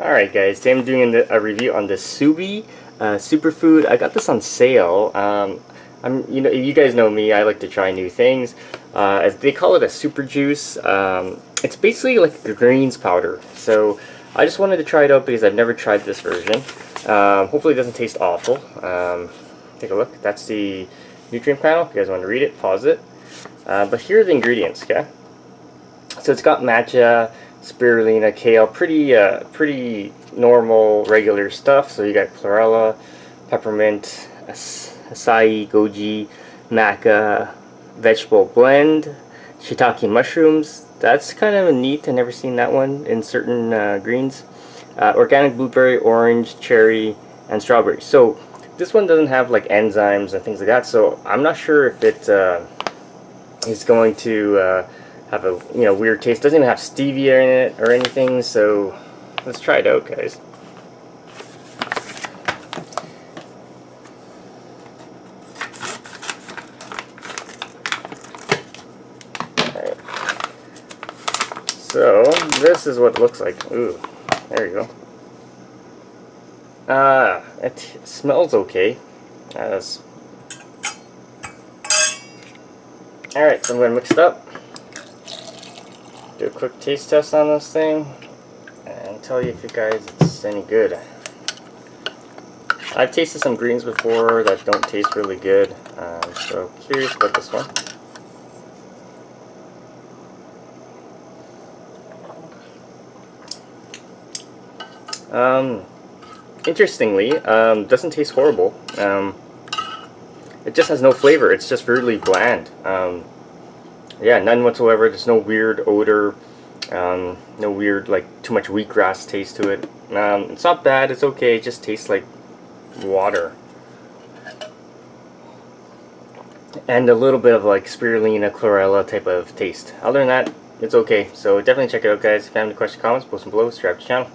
Alright guys, today I'm doing a review on the Subi Superfood. I got this on sale. You guys know me, I like to try new things. As they call it, a super juice. It's basically like a greens powder. So I just wanted to try it out because I've never tried this version. Hopefully it doesn't taste awful. Take a look. That's the nutrient panel. If you guys want to read it, pause it. But here are the ingredients, okay? So it's got matcha, spirulina, kale, pretty normal, regular stuff. So you got chlorella, peppermint, acai, goji, maca, vegetable blend, shiitake mushrooms. That's kind of neat. I've never seen that one in certain greens. Organic blueberry, orange, cherry, and strawberry. So this one doesn't have like enzymes and things like that. So I'm not sure if it is going to have a weird taste. Doesn't even have stevia in it or anything. So let's try it out, guys. Alright. So this is what it looks like. Ooh, there you go. It smells okay. Alright, so I'm going to mix it up. Do a quick taste test on this thing and tell you if you guys it's any good. I've tasted some greens before that don't taste really good, so curious about this one. Interestingly, doesn't taste horrible. It just has no flavor. It's just really bland. Yeah, none whatsoever. There's no weird odor, no weird, like, too much wheatgrass taste to it. It's not bad, it's okay, it just tastes like water. And a little bit of, like, spirulina, chlorella type of taste. Other than that, it's okay. So definitely check it out, guys. If you have any questions, comments, post them below, subscribe to the channel.